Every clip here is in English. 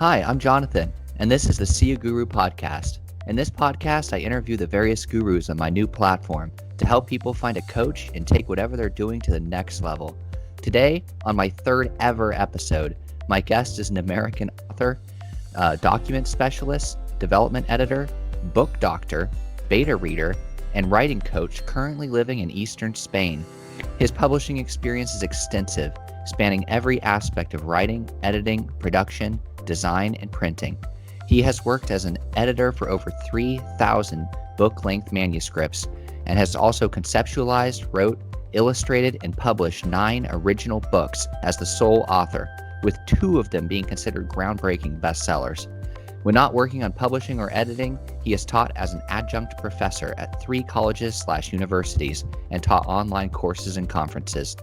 Hi, I'm Jonathan, and this is the See a Guru podcast. In this podcast, I interview the various gurus on my new platform to help people find a coach and take whatever they're doing to the next level. Today, on my third ever episode, my guest is an American author, document specialist, development editor, book doctor, beta reader, and writing coach currently living in Eastern Spain. His publishing experience is extensive, spanning every aspect of writing, editing, production, design, and printing. He has worked as an editor for over 3,000 book-length manuscripts and has also conceptualized, wrote, illustrated, and published 9 original books as the sole author, with 2 of them being considered groundbreaking bestsellers. When not working on publishing or editing, he is taught as an adjunct professor at 3 colleges/universities and taught online courses and conferences.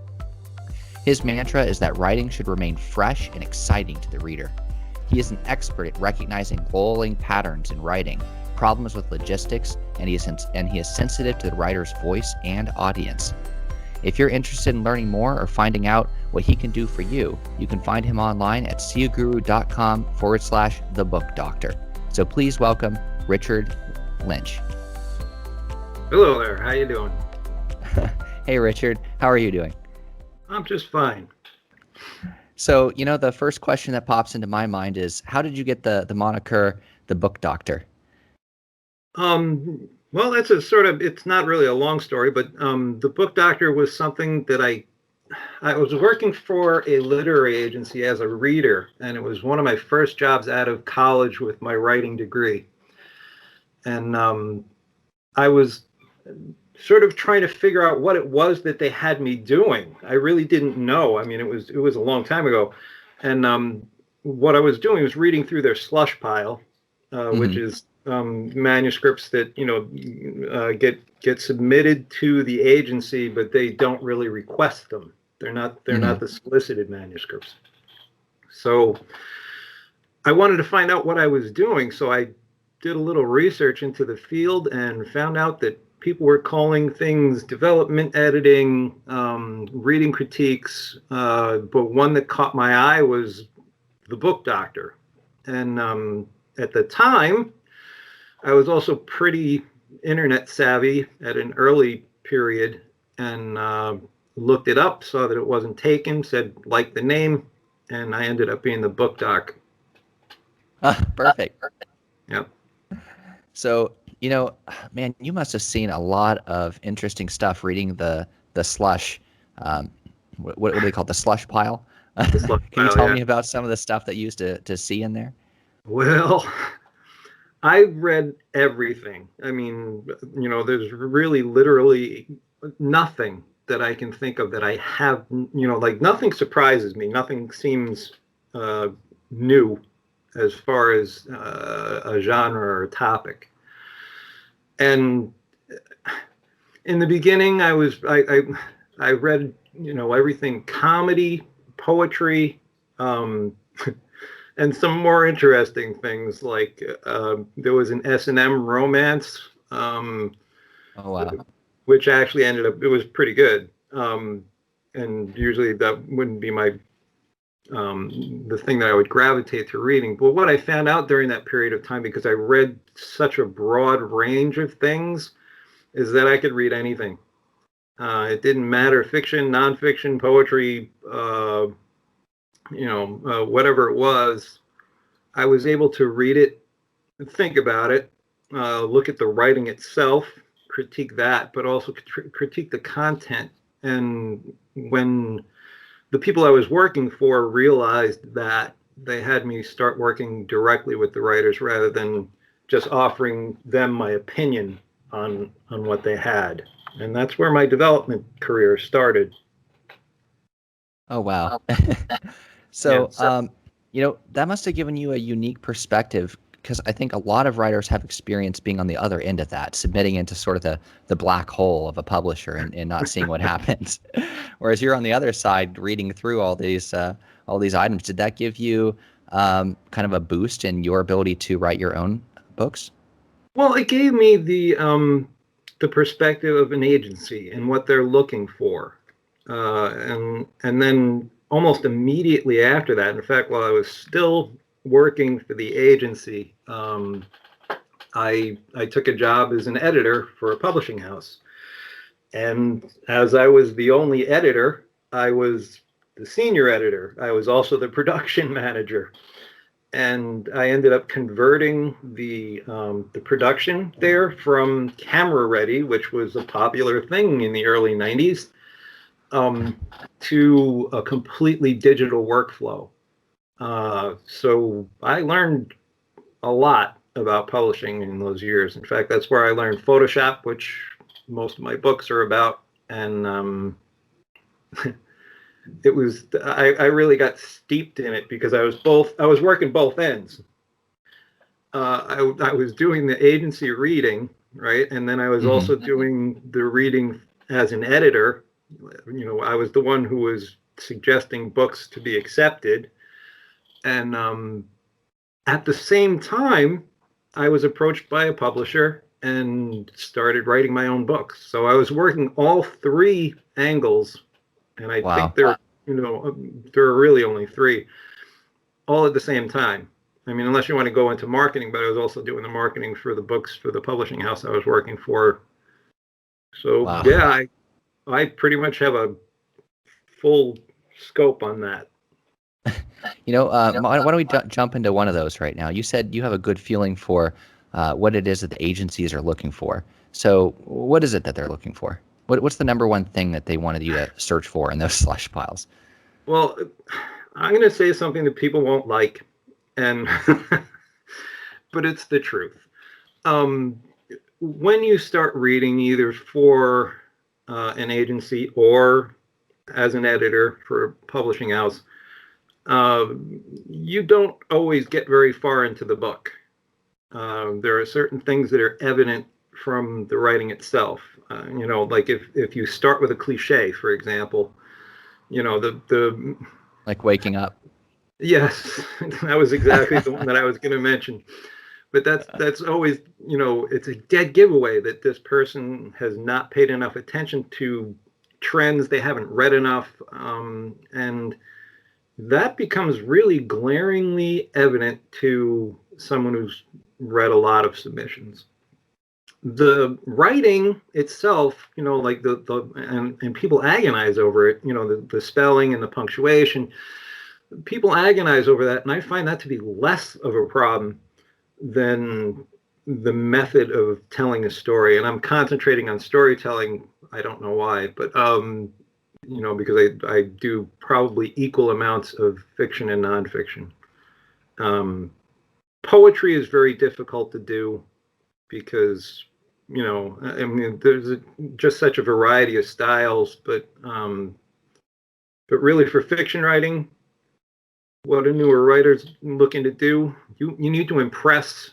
His mantra is that writing should remain fresh and exciting to the reader. He is an expert at recognizing lulling patterns in writing, problems with logistics, and he is sensitive to the writer's voice and audience. If you're interested in learning more or finding out what he can do for you, you can find him online at seeaguru.com/thebookdoctor. So please welcome Richard Lynch. Hello there. How you doing? Hey, Richard. How are you doing? I'm just fine. So, the first question that pops into my mind is, how did you get the moniker, the Book Doctor? Well, that's it's not really a long story, but the Book Doctor was something that I was working for a literary agency as a reader, and it was one of my first jobs out of college with my writing degree. And I was sort of trying to figure out what it was that they had me doing. I really didn't know. I mean, it was a long time ago. And what I was doing was reading through their slush pile, which is manuscripts that, get submitted to the agency, but they don't really request them. They're not the solicited manuscripts. So I wanted to find out what I was doing. So I did a little research into the field and found out that people were calling things development editing, reading critiques, but one that caught my eye was the Book Doctor. And at the time, I was also pretty internet savvy at an early period and looked it up, saw that it wasn't taken, said like the name, and I ended up being the Book Doc. Perfect. Yep. So, man, you must have seen a lot of interesting stuff reading the slush. What do they call it? The slush pile? The slush Can you pile, tell yeah. me about some of the stuff that you used to see in there? Well, I read everything. I mean, there's really literally nothing that I can think of that I have, like nothing surprises me. Nothing seems new as far as a genre or a topic. And in the beginning, I read, everything comedy, poetry, and some more interesting things like there was an S&M romance, Oh, wow. which actually it was pretty good. And usually that wouldn't be the thing that I would gravitate to reading. But what I found out during that period of time, because I read such a broad range of things, is that I could read anything. It didn't matter, fiction, nonfiction, poetry, whatever it was. I was able to read it, think about it, look at the writing itself, critique that, but also critique the content. And when the people I was working for realized that, they had me start working directly with the writers rather than just offering them my opinion on what they had. And that's where my development career started. Oh, wow. So, that must have given you a unique perspective, because I think a lot of writers have experience being on the other end of that, submitting into sort of the black hole of a publisher and not seeing what happens. Whereas you're on the other side reading through all these items. Did that give you kind of a boost in your ability to write your own books? Well, it gave me the perspective of an agency and what they're looking for. And then almost immediately after that, in fact, while I was still working for the agency, I took a job as an editor for a publishing house. And as I was the only editor, I was the senior editor. I was also the production manager. And I ended up converting the production there from camera ready, which was a popular thing in the early 90s, to a completely digital workflow. So I learned a lot about publishing in those years. In fact, that's where I learned Photoshop, which most of my books are about. And it was, I really got steeped in it because I was working both ends. I was doing the agency reading, right? And then I was also doing the reading as an editor. You know, I was the one who was suggesting books to be accepted. And at the same time, I was approached by a publisher and started writing my own books. So I was working all three angles, and I think there are really only three, all at the same time. I mean, unless you want to go into marketing, but I was also doing the marketing for the books for the publishing house I was working for. So yeah, I pretty much have a full scope on that. Why don't we jump into one of those right now? You said you have a good feeling for what it is that the agencies are looking for. So what is it that they're looking for? What's the number one thing that they wanted you to search for in those slush piles? Well, I'm going to say something that people won't like, and but it's the truth. When you start reading either for an agency or as an editor for a publishing house, you don't always get very far into the book. There are certain things that are evident from the writing itself. Like if you start with a cliche, for example, the like waking up. Yes, that was exactly the one that I was going to mention. But that's always, it's a dead giveaway that this person has not paid enough attention to trends. They haven't read enough. And that becomes really glaringly evident to someone who's read a lot of submissions. The writing itself, like and people agonize over it, the spelling and the punctuation. People agonize over that, and I find that to be less of a problem than the method of telling a story. And I'm concentrating on storytelling. I don't know why, but because I do probably equal amounts of fiction and nonfiction. Poetry is very difficult to do because, I mean, there's just such a variety of styles, but really for fiction writing, what a newer writer's looking to do, you need to impress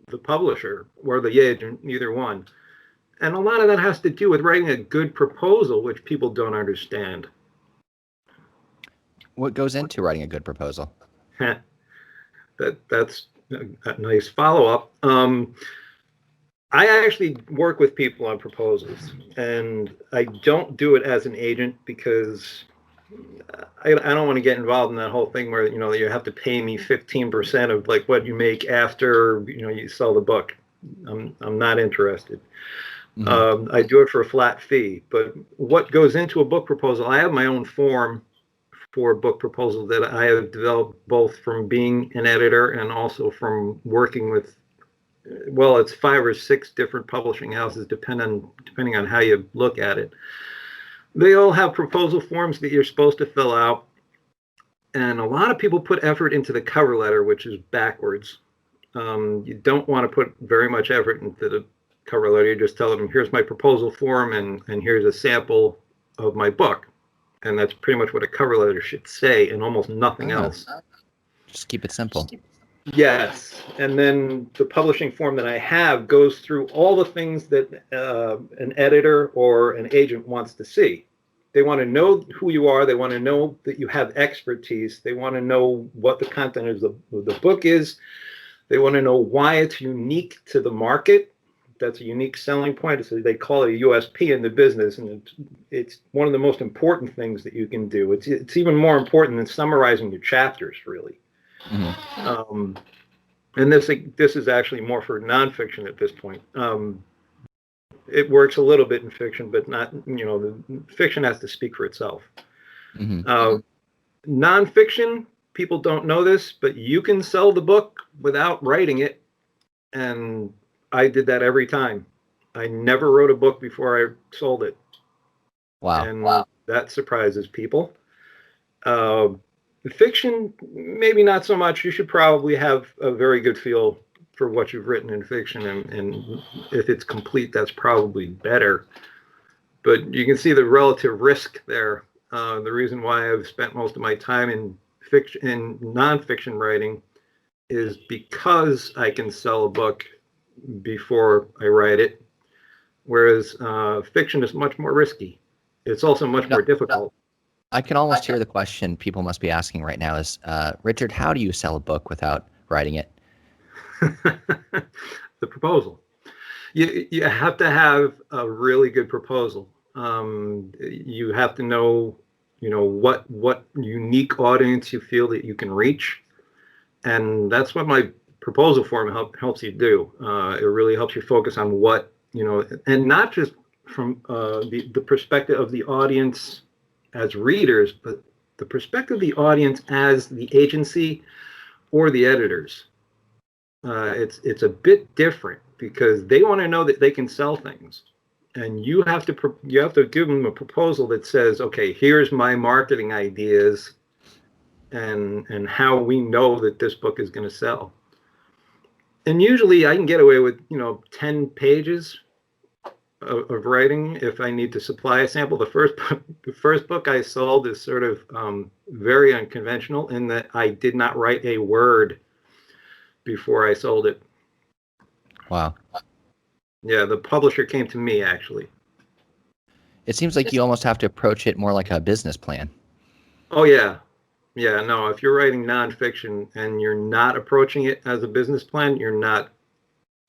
the publisher or the agent, either one. And a lot of that has to do with writing a good proposal, which people don't understand. What goes into writing a good proposal? That's a nice follow-up. I actually work with people on proposals, and I don't do it as an agent because I don't want to get involved in that whole thing where you have to pay me 15% of like what you make after you sell the book. I'm not interested. I do it for a flat fee. But what goes into a book proposal? I have my own form for a book proposal that I have developed both from being an editor and also from working with. Well, it's 5 or 6 different publishing houses, depending on how you look at it. They all have proposal forms that you're supposed to fill out. And a lot of people put effort into the cover letter, which is backwards. You don't want to put very much effort into the cover letter. You just tell them, here's my proposal form, and here's a sample of my book. And that's pretty much what a cover letter should say, and almost nothing else. Just keep it simple. Yes. And then the publishing form that I have goes through all the things that an editor or an agent wants to see. They want to know who you are. They want to know that you have expertise. They want to know what the content of the book is. They want to know why it's unique to the market. That's a unique selling point. They call it a USP in the business, and it's one of the most important things that you can do. It's even more important than summarizing your chapters, really. Mm-hmm. And this is actually more for nonfiction at this point. It works a little bit in fiction, but not, the fiction has to speak for itself. Mm-hmm. Nonfiction, people don't know this, but you can sell the book without writing it. And I did that every time. I never wrote a book before I sold it. Wow. And that surprises people. Fiction, maybe not so much. You should probably have a very good feel for what you've written in fiction. And if it's complete, that's probably better. But you can see the relative risk there. The reason why I've spent most of my time in fiction, in nonfiction writing, is because I can sell a book before I write it, whereas fiction is much more risky. It's also much more difficult. I can almost hear the question people must be asking right now is, Richard, how do you sell a book without writing it? The proposal. You have to have a really good proposal. You have to know, what unique audience you feel that you can reach. And that's what my proposal form helps you do. It really helps you focus on what, and not just from the perspective of the audience as readers, but the perspective of the audience as the agency or the editors. It's a bit different because they want to know that they can sell things, and you have to give them a proposal that says, okay, here's my marketing ideas, and how we know that this book is going to sell. And usually I can get away with 10 pages of writing if I need to supply a sample. The first book I sold is sort of very unconventional in that I did not write a word before I sold it. Wow. Yeah, the publisher came to me, actually. It seems like you almost have to approach it more like a business plan. Oh, yeah. Yeah, no, if you're writing nonfiction and you're not approaching it as a business plan, you're not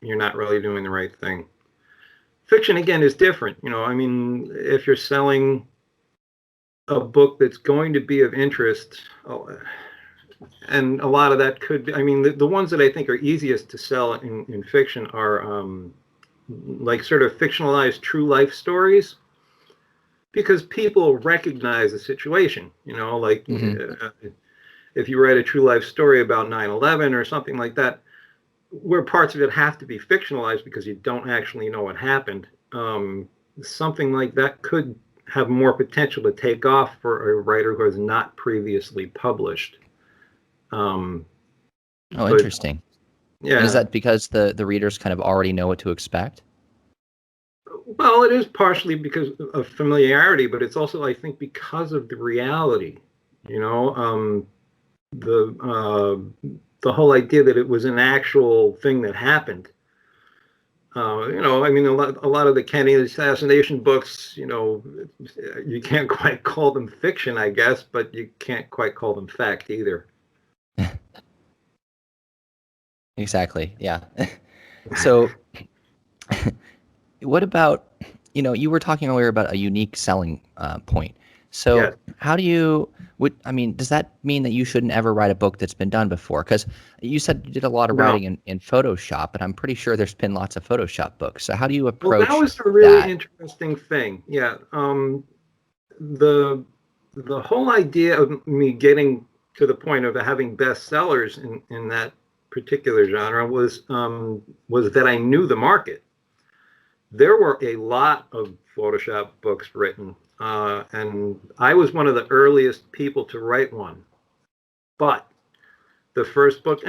really doing the right thing. Fiction, again, is different. If you're selling a book that's going to be of interest, and a lot of that could be, the ones that I think are easiest to sell in fiction are like sort of fictionalized true life stories, because people recognize the situation, like if you write a true life story about 9/11 or something like that, where parts of it have to be fictionalized because you don't actually know what happened. Something like that could have more potential to take off for a writer who has not previously published. Interesting. Yeah. And is that because the readers kind of already know what to expect? Well, it is partially because of familiarity, but it's also, I think, because of the reality. The whole idea that it was an actual thing that happened. A lot of the Kennedy assassination books, you can't quite call them fiction, I guess, but you can't quite call them fact either. Exactly. Yeah. So what about, you were talking earlier about a unique selling point. So Yes. how do you, does that mean that you shouldn't ever write a book that's been done before? Because you said you did a lot of writing in Photoshop, and I'm pretty sure there's been lots of Photoshop books. So how do you approach that? Well, that was a really interesting thing. Yeah. The whole idea of me getting to the point of having bestsellers in that particular genre was that I knew the market. There were a lot of Photoshop books written, and I was one of the earliest people to write one. But the first book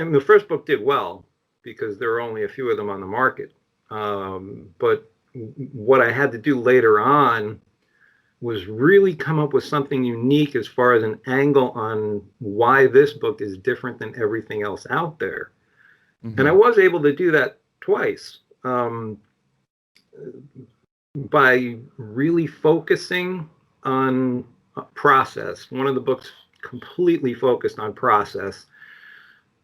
did well because there were only a few of them on the market. But what I had to do later on was really come up with something unique as far as an angle on why this book is different than everything else out there. Mm-hmm. And I was able to do that twice. By really focusing on process. One of the books completely focused on process,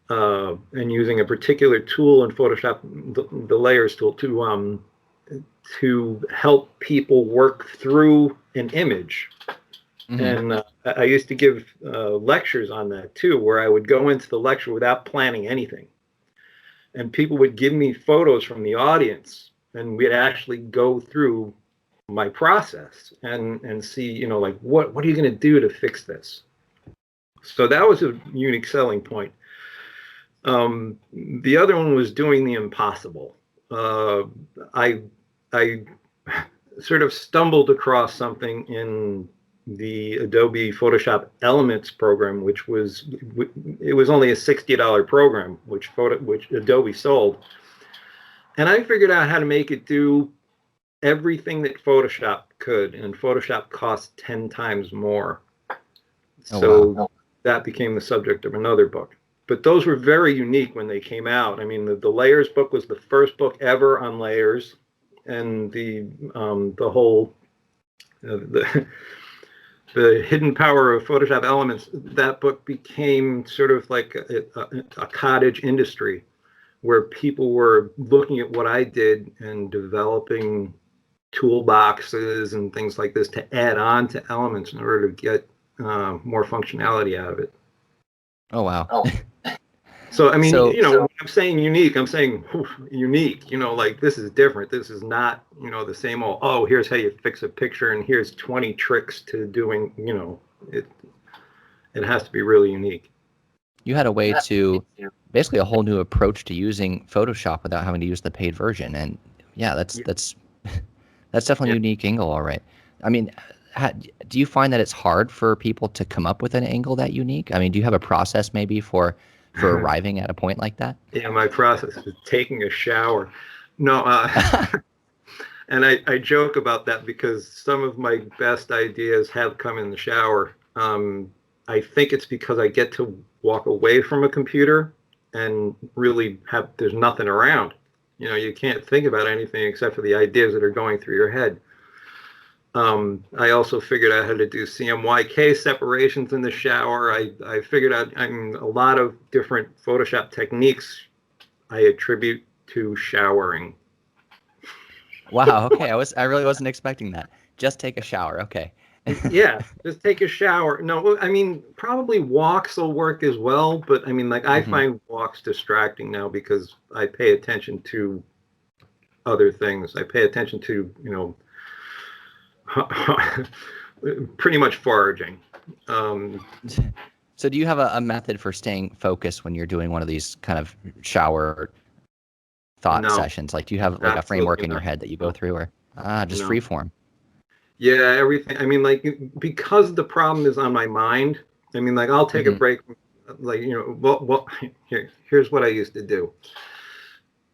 and using a particular tool in Photoshop, the layers tool, to help people work through an image. And I used to give lectures on that too, where I would go into the lecture without planning anything. And people would give me photos from the audience, and we'd actually go through my process and see, like, what are you going to do to fix this? So that was a unique selling point. The other one was doing the impossible. I sort of stumbled across something in the Adobe Photoshop Elements program, which was only a $60 program, which Adobe sold, and I figured out how to make it do everything that Photoshop could, and Photoshop costs 10 times more. So that became the subject of another book. But those were very unique when they came out. I mean, the Layers book was the first book ever on layers, and the whole the hidden power of Photoshop Elements. That book became sort of like a cottage industry, where people were looking at what I did and developing toolboxes and things like this to add on to Elements in order to get more functionality out of it. Oh, wow. So, I mean, when I'm saying unique, I'm saying unique, like this is different. This is not, the same old, oh, here's how you fix a picture and here's 20 tricks to doing, it has to be really unique. You had a way to basically a whole new approach to using Photoshop without having to use the paid version. And yeah, that's definitely a unique angle. All right. I mean, do you find that it's hard for people to come up with an angle that unique? I mean, do you have a process maybe for arriving at a point like that? Yeah, my process is taking a shower. No, and I joke about that because some of my best ideas have come in the shower. I think it's because I get to walk away from a computer and really there's nothing around. You can't think about anything except for the ideas that are going through your head. I also figured out how to do CMYK separations in the shower. I figured out a lot of different Photoshop techniques I attribute to showering. Wow. Okay. I really wasn't expecting that. Just take a shower. Okay. Yeah, just take a shower. No, I mean, probably walks will work as well, but I mean, like I find walks distracting now because I pay attention to other things. I pay attention to, pretty much foraging. So do you have a method for staying focused when you're doing one of these kind of shower thought sessions? Like, do you have like a framework in your head that you go through, or just free form? Yeah, everything. I mean, like, because the problem is on my mind, I mean, like, I'll take a break. Like, here's what I used to do.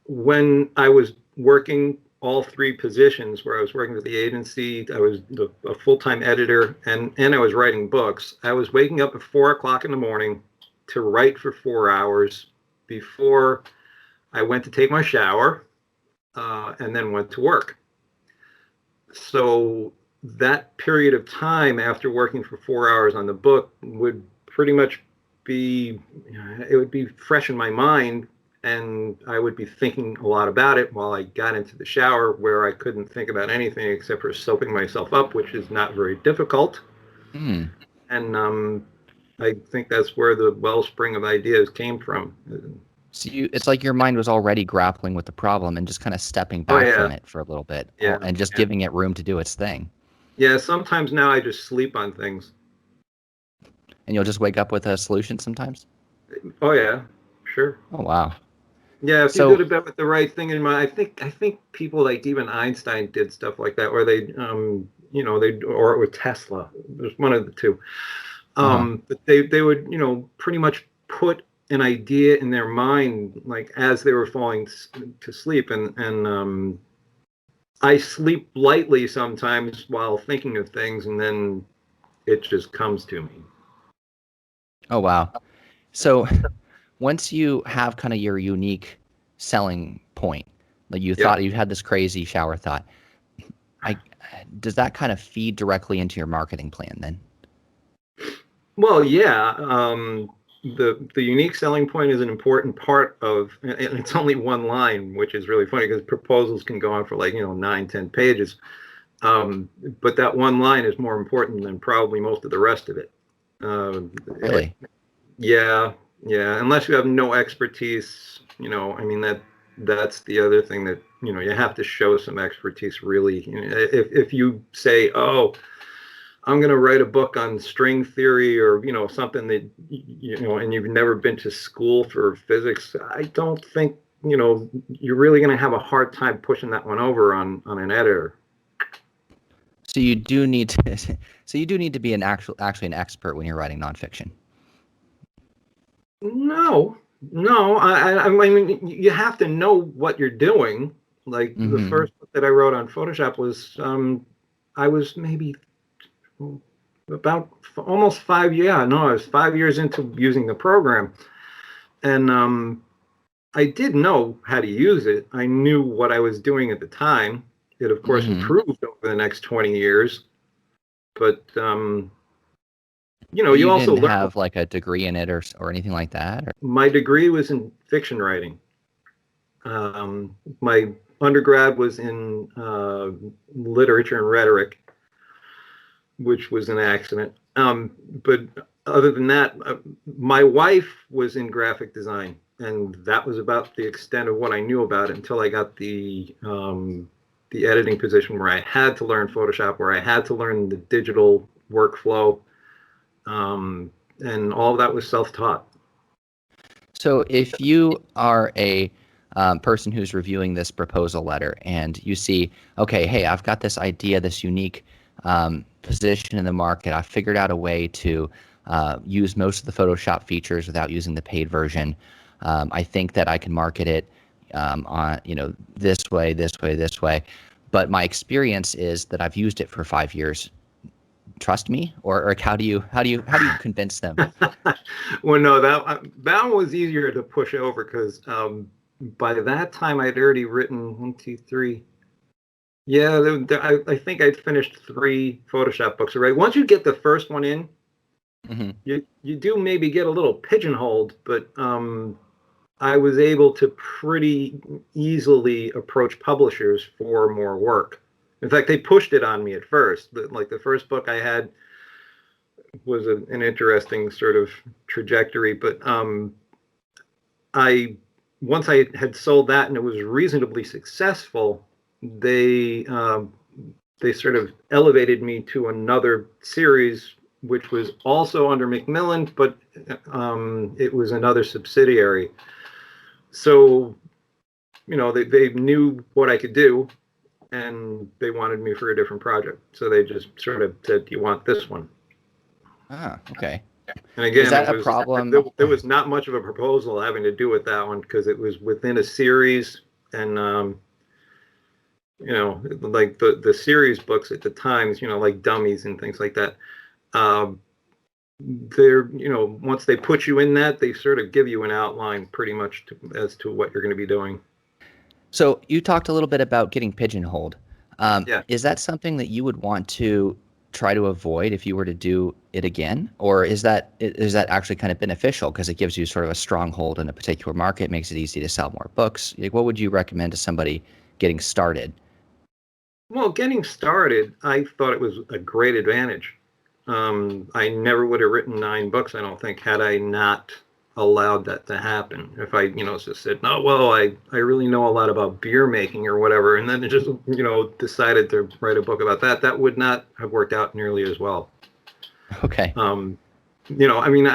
When I was working all three positions, where I was working with the agency, I was a full-time editor, and I was writing books. I was waking up at 4 o'clock in the morning to write for 4 hours before I went to take my shower, and then went to work. So that period of time after working for 4 hours on the book would pretty much be fresh in my mind, and I would be thinking a lot about it while I got into the shower, where I couldn't think about anything except for soaping myself up, which is not very difficult. And I think that's where the wellspring of ideas came from. So it's like your mind was already grappling with the problem and just kind of stepping back from it for a little bit, and just giving it room to do its thing. Yeah, sometimes now I just sleep on things. And you'll just wake up with a solution sometimes? Oh yeah, sure. Oh wow. Yeah, if you go to bed with the right thing in mind, I think people like even Einstein did stuff like that, where they or Tesla. There's one of the two. But they would pretty much put an idea in their mind like as they were falling to sleep, and I sleep lightly sometimes while thinking of things, and then it just comes to me. Oh wow. So once you have kind of your unique selling point, like you thought you had this crazy shower thought, does that kind of feed directly into your marketing plan then? Well, yeah. The unique selling point is an important part of, and it's only one line, which is really funny because proposals can go on for like 9-10 pages. But that one line is more important than probably most of the rest of it. Really? Yeah, yeah. Unless you have no expertise, I mean that's the other thing that you have to show some expertise. Really, if you say, "Oh, I'm going to write a book on string theory," or something that and you've never been to school for physics, I don't think you're really going to have a hard time pushing that one over on an editor. So you do need to. So you do need to be actually an expert when you're writing nonfiction. No. I mean, you have to know what you're doing. Like the first book that I wrote on Photoshop was, I was maybe about almost 5 years. Yeah, no, I was 5 years into using the program, and I did know how to use it. I knew what I was doing at the time. It, of course, improved over the next 20 years, but But you you also didn't learn. have like a degree in it or anything like that? Or? My degree was in fiction writing. My undergrad was in literature and rhetoric, which was an accident. But other than that, my wife was in graphic design, and that was about the extent of what I knew about it until I got the editing position where I had to learn Photoshop, where I had to learn the digital workflow, and all of that was self-taught. So if you are a person who's reviewing this proposal letter and you see, okay, hey, I've got this idea, this unique position in the market. I've figured out a way to use most of the Photoshop features without using the paid version. I think that I can market it on this way, this way, this way. But my experience is that I've used it for 5 years. Trust me, or how do you convince them? Well, no, that one was easier to push over because by that time I'd already written 1, 2, 3. Yeah, I think I'd finished 3 Photoshop books. Right, once you get the first one in, you do maybe get a little pigeonholed, but I was able to pretty easily approach publishers for more work. In fact, they pushed it on me at first. Like the first book I had was an interesting sort of trajectory, but once I had sold that and it was reasonably successful, they sort of elevated me to another series, which was also under Macmillan, but it was another subsidiary. So, they knew what I could do, and they wanted me for a different project. So they just sort of said, "Do you want this one?" Ah, okay. And again, is that a problem? There was not much of a proposal having to do with that one because it was within a series, and like the series books at the times, like Dummies and things like that. They're once they put you in that, they sort of give you an outline pretty much as to what you're going to be doing. So you talked a little bit about getting pigeonholed. Yeah. Is that something that you would want to try to avoid if you were to do it again, or is that actually kind of beneficial because it gives you sort of a stronghold in a particular market, makes it easy to sell more books? Like, what would you recommend to somebody getting started? Well, getting started, I thought it was a great advantage. I never would have written 9 books, I don't think, had I not allowed that to happen. If I, just said, "No, well, I really know a lot about beer making or whatever," and then just, decided to write a book about that, that would not have worked out nearly as well. Okay. I mean,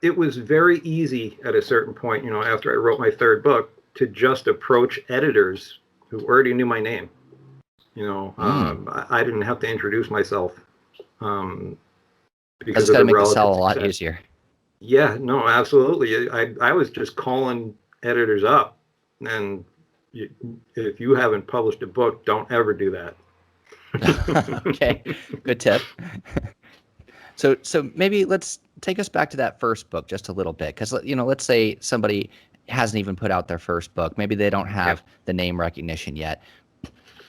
it was very easy at a certain point, after I wrote my 3rd book, to just approach editors who already knew my name. I didn't have to introduce myself. Because That's got to make the sell a lot easier. Yeah, no, absolutely. I was just calling editors up, and if you haven't published a book, don't ever do that. Okay, good tip. So maybe let's take us back to that first book just a little bit, because let's say somebody hasn't even put out their first book. Maybe they don't have the name recognition yet.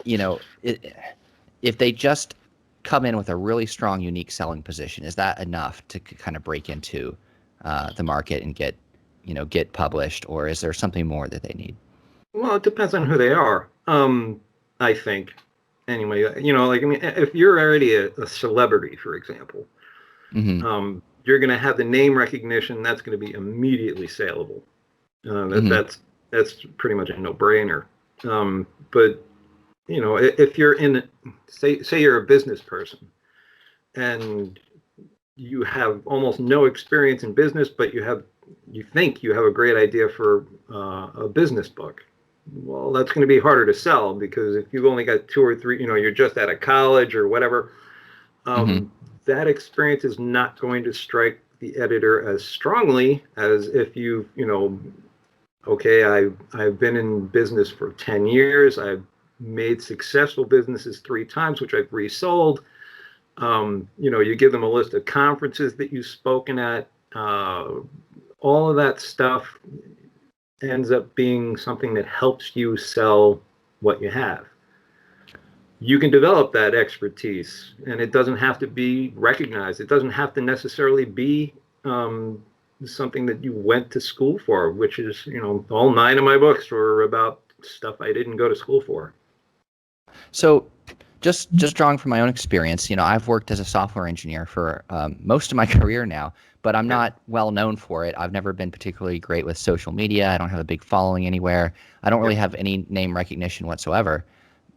If they just come in with a really strong, unique selling position, is that enough to kind of break into the market and get published, or is there something more that they need? Well, it depends on who they are, I think. anyway, like, I mean, if you're already a celebrity, for example, Mm-hmm. you're going to have the name recognition. That's going to be immediately saleable. Mm-hmm. That's pretty much a no-brainer. But if you're say you're a business person and you have almost no experience in business, but you think you have a great idea for a business book. Well, that's going to be harder to sell because if you've only got two or three, you're just out of college or whatever, Mm-hmm. that experience is not going to strike the editor as strongly as if okay, I've been in business for 10 years. I've made successful businesses 3 times, which I've resold. You give them a list of conferences that you've spoken at. All of that stuff ends up being something that helps you sell what you have. You can develop that expertise, and it doesn't have to be recognized. It doesn't have to necessarily be something that you went to school for, which is, all 9 of my books were about stuff I didn't go to school for. So just drawing from my own experience, I've worked as a software engineer for most of my career now, but I'm not well known for it. I've never been particularly great with social media. I don't have a big following anywhere. I don't really have any name recognition whatsoever.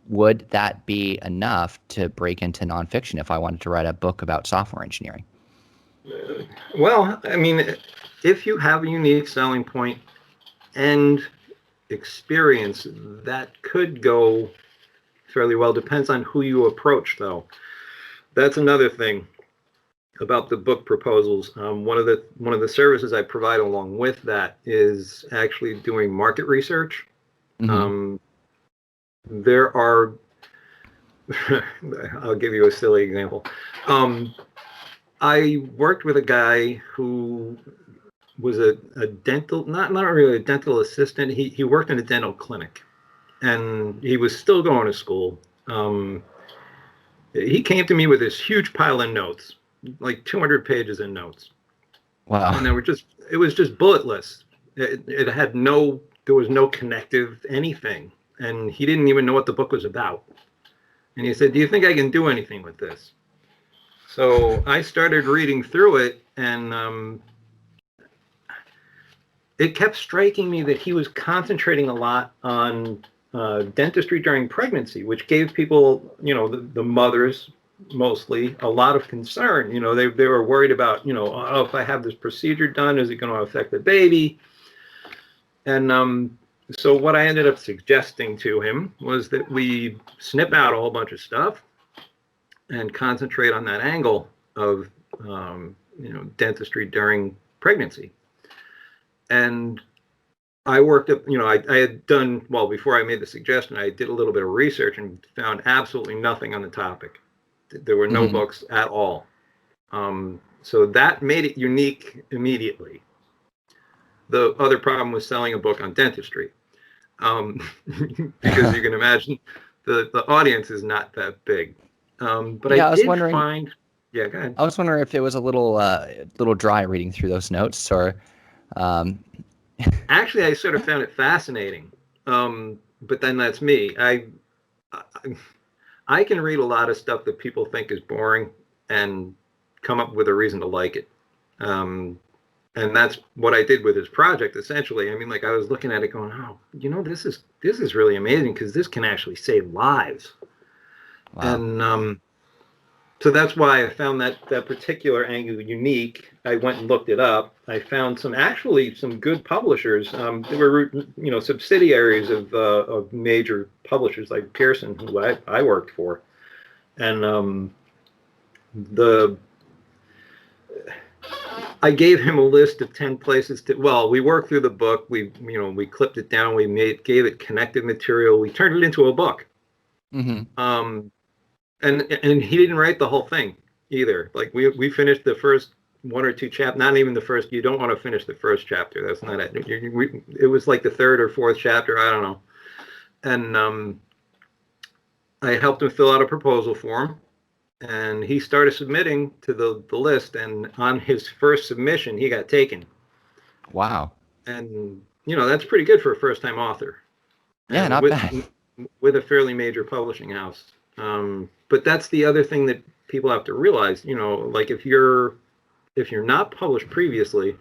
Would that be enough to break into nonfiction if I wanted to write a book about software engineering? Well, I mean, if you have a unique selling point and experience, that could go fairly well. Depends on who you approach, though. That's another thing about the book proposals. One of the services I provide along with that is actually doing market research. Mm-hmm. There are, I'll give you a silly example. I worked with a guy who was a dental, not really a dental assistant. He worked in a dental clinic, and he was still going to school. He came to me with this huge pile of notes, like 200 pages of notes, Wow. and it was just bullet lists. It had there was no connective anything, and he didn't even know what the book was about. And he said, "Do you think I can do anything with this?" So I started reading through it, and it kept striking me that he was concentrating a lot on dentistry during pregnancy, which gave people, the mothers mostly, a lot of concern. They were worried about, oh, if I have this procedure done, is it going to affect the baby? And so what I ended up suggesting to him was that we snip out a whole bunch of stuff and concentrate on that angle of, dentistry during pregnancy. And I worked up, I had done, well, before I made the suggestion, I did a little bit of research and found absolutely nothing on the topic. There were no Mm-hmm. books at all. So that made it unique immediately. The other problem was selling a book on dentistry, because you can imagine the audience is not that big. But I Yeah, did find, yeah, go ahead. I was wondering if it was a little dry reading through those notes, or um, Actually, I sort of found it fascinating. But then that's me. I can read a lot of stuff that people think is boring and come up with a reason to like it. And that's what I did with his project, essentially. I mean, like, I was looking at it going, oh, this is really amazing because this can actually save lives. wow. And so that's why I found that particular angle unique. I went and looked it up. I found some good publishers. There were, subsidiaries of major publishers like Pearson, who I worked for. And I gave him a list of 10 places we worked through the book. We clipped it down. Gave it connective material. We turned it into a book. Mm-hmm. And he didn't write the whole thing either. Like, we finished the first 1 or 2 chapters. Not even the first. You don't want to finish the first chapter. That's not it. It was like the 3rd or 4th chapter. I don't know. And I helped him fill out a proposal form, and he started submitting to the list. And on his first submission, he got taken. Wow. And that's pretty good for a first-time author. Yeah, And not bad. with a fairly major publishing house. But that's the other thing that people have to realize. Like if you're not published previously,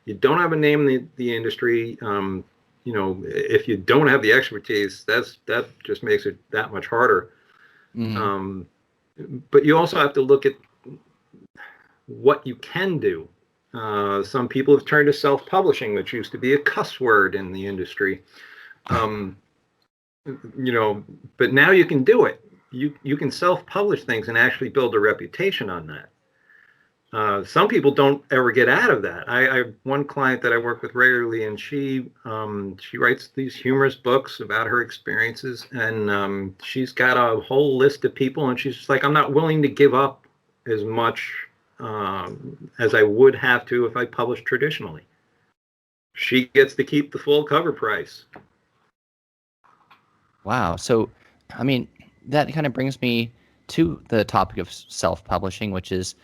you don't have a name in the industry. If you don't have the expertise, that just makes it that much harder. Mm-hmm. But you also have to look at what you can do. Some people have turned to self-publishing, which used to be a cuss word in the industry. But now you can do it. You can self-publish things and actually build a reputation on that. Some people don't ever get out of that. I have one client that I work with regularly, and she writes these humorous books about her experiences, and she's got a whole list of people, and she's just like, I'm not willing to give up as much as I would have to if I published traditionally. She gets to keep the full cover price. Wow. So, I mean, that kind of brings me to the topic of self-publishing, which is,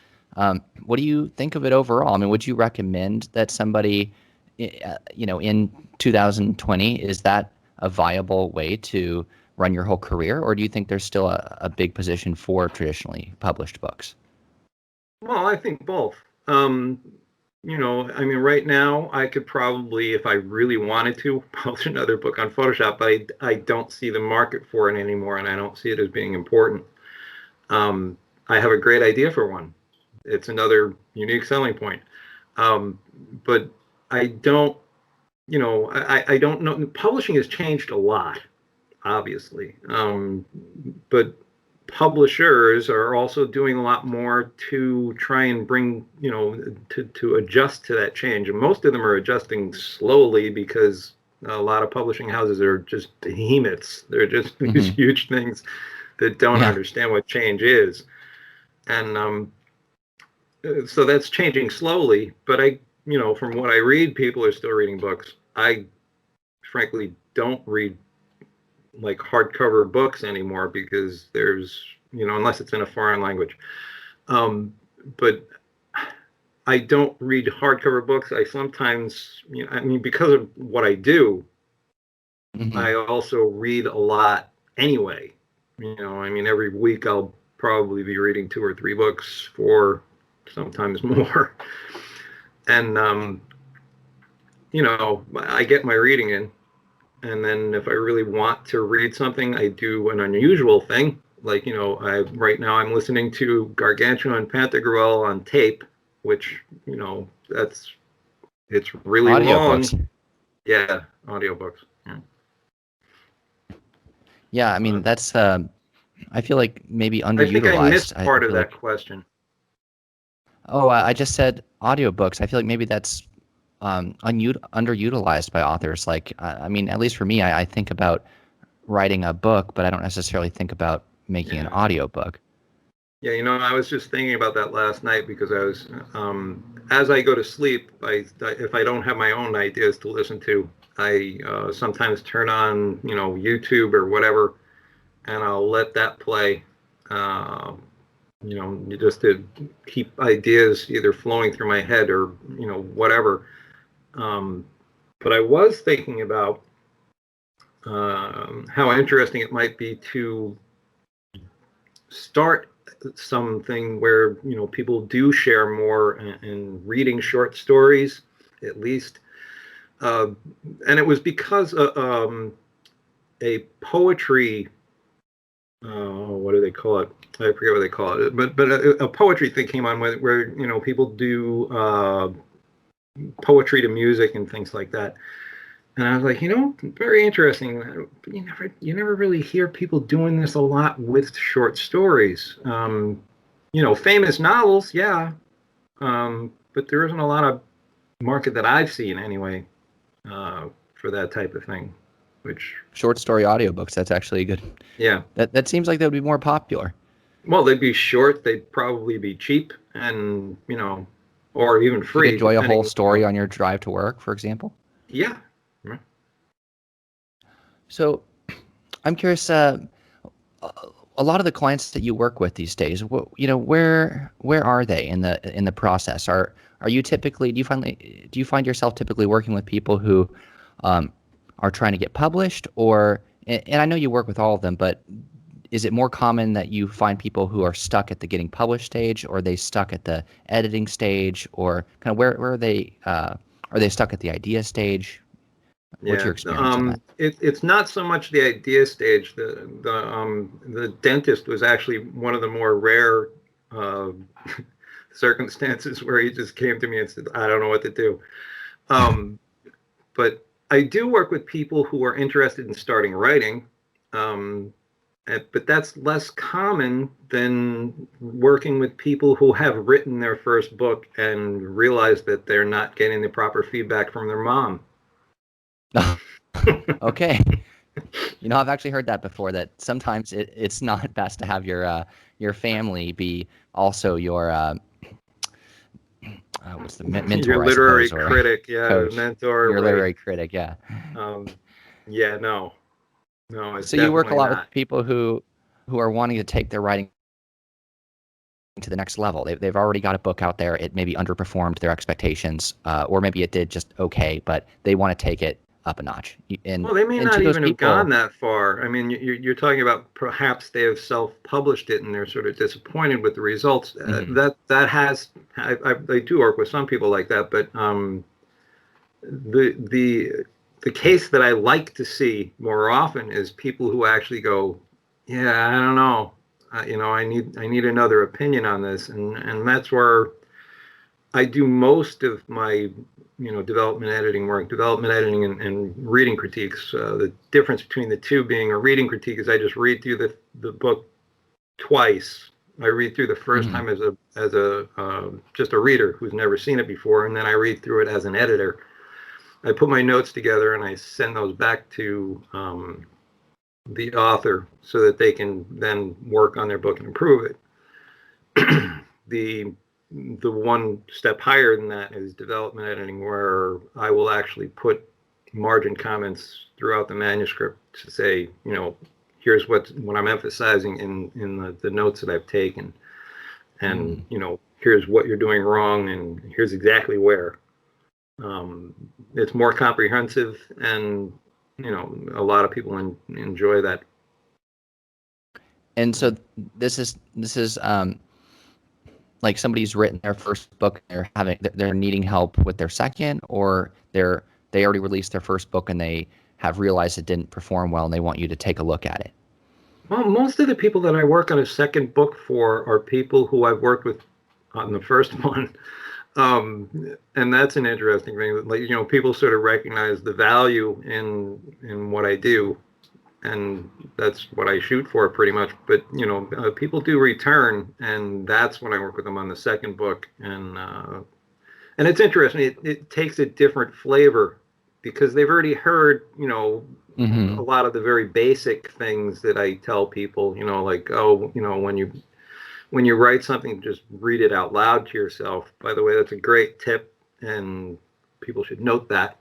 what do you think of it overall? I mean, would you recommend that somebody, in 2020, is that a viable way to run your whole career, or do you think there's still a big position for traditionally published books? Well, I think both. Right now I could probably, if I really wanted to, publish another book on Photoshop, but I don't see the market for it anymore, and I don't see it as being important. I have a great idea for one. It's another unique selling point. But I don't, I don't know. Publishing has changed a lot, obviously. But publishers are also doing a lot more to try and bring, to adjust to that change. And most of them are adjusting slowly because a lot of publishing houses are just behemoths. They're just these huge things that don't understand what change is. And so that's changing slowly. But from what I read, people are still reading books. I frankly don't read like hardcover books anymore because there's, unless it's in a foreign language. But I don't read hardcover books. I sometimes, because of what I do, I also read a lot anyway. Every week I'll probably be reading 2 or 3 books, or sometimes more. And, I get my reading in. And then if I really want to read something, I do an unusual thing. Like, right now I'm listening to Gargantua and Pantagruel on tape, which, it's really Audiobooks. long. Yeah, audiobooks. Yeah, I mean, that's, I feel like maybe underutilized. I think I missed part of that question. Oh, I just said audiobooks. I feel like maybe that's underutilized by authors. Like, I mean, at least for me, I think about writing a book, but I don't necessarily think about making an audiobook. Yeah, I was just thinking about that last night because I was, as I go to sleep, if I don't have my own ideas to listen to, I sometimes turn on, YouTube or whatever, and I'll let that play, just to keep ideas either flowing through my head or, whatever. But I was thinking about how interesting it might be to start something where people do share more in reading short stories, at least. And it was because a poetry, what do they call it? I forget what they call it, but a poetry thing came on where people do poetry to music and things like that. And I was like, very interesting. You never really hear people doing this a lot with short stories. Famous novels, yeah, but there isn't a lot of market that I've seen anyway for that type of thing. Which short story audiobooks, that's actually good. Yeah, that seems like that would be more popular. Well, they'd be short. They'd probably be cheap, and or even free. You could enjoy a whole story on your drive to work, for example. Yeah. So, I'm curious. A lot of the clients that you work with these days, where are they in the process? Are you typically do you find yourself typically working with people who are trying to get published, or and I know you work with all of them, but is it more common that you find people who are stuck at the getting published stage, or are they stuck at the editing stage, or kind of where are they stuck at the idea stage? What's Yeah, your experience on that? it's not so much the idea stage. The dentist was actually one of the more rare uh, circumstances where he just came to me and said, "I don't know what to do." Um, but I do work with people who are interested in starting writing, but that's less common than working with people who have written their first book and realize that they're not getting the proper feedback from their mom. Okay. I've actually heard that before, that sometimes it's not best to have your family be also your what's the Your mentor, I literary suppose, or critic, yeah, coach, mentor, your right? literary critic, yeah. Um, yeah, no, it's So you work a definitely lot with not. people who are wanting to take their writing to the next level. They've already got a book out there. It maybe underperformed their expectations, or maybe it did just okay, but they want to take it up a notch. Well, they may And not to those even have gone people, that far. I mean, you're talking about perhaps they have self-published it and they're sort of disappointed with the results. mhm, I do work with some people like that, but the case that I like to see more often is people who actually go, yeah, I don't know, I need another opinion on this, and that's where I do most of my development editing and reading critiques. The difference between the two being a reading critique is I just read through the book twice. I read through the first mhm. time as a just a reader who's never seen it before, and then I read through it as an editor. I put my notes together and I send those back to the author so that they can then work on their book and improve it. the the one step higher than that is development editing, where I will actually put margin comments throughout the manuscript to say, here's what I'm emphasizing in the notes that I've taken, and Mm. here's what you're doing wrong, and here's exactly where. It's more comprehensive, and a lot of people enjoy that. And so this is like somebody's written their first book, and they're needing help with their second, or they already released their first book and they have realized it didn't perform well and they want you to take a look at it. Well, most of the people that I work on a second book for are people who I've worked with on the first one. And that's an interesting thing. Like, people sort of recognize the value in what I do, and that's what I shoot for pretty much. But people do return, and that's when I work with them on the second book. And it's interesting. It takes a different flavor because they've already heard, a Mm-hmm. lot of the very basic things that I tell people, like, oh, when you write something, just read it out loud to yourself. By the way, that's a great tip, and people should note that.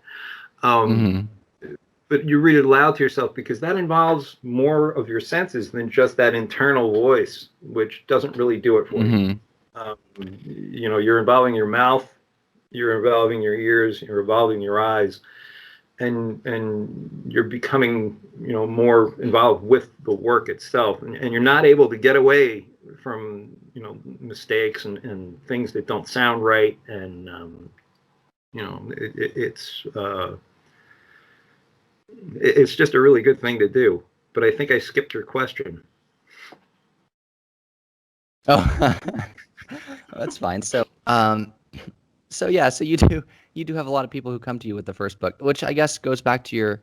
Um, Mm-hmm. but you read it aloud to yourself because that involves more of your senses than just that internal voice, which doesn't really do it for you. Mm-hmm. You're involving your mouth, you're involving your ears, you're involving your eyes, and you're becoming more involved with the work itself, and you're not able to get away from mistakes and things that don't sound right, and it's just a really good thing to do. But I think I skipped your question. Oh, that's fine. So yeah, so you do have a lot of people who come to you with the first book, which I guess goes back to your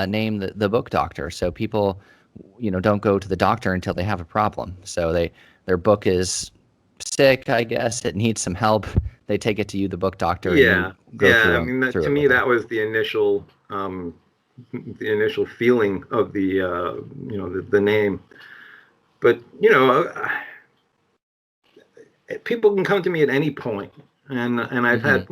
name, the book doctor. So people, don't go to the doctor until they have a problem. So their book is sick, I guess. It needs some help. They take it to you, the book doctor, and you Yeah, go yeah. I through mean, through to it me, with them. that was the initial feeling of the name. But people can come to me at any point, and I've Mm-hmm. had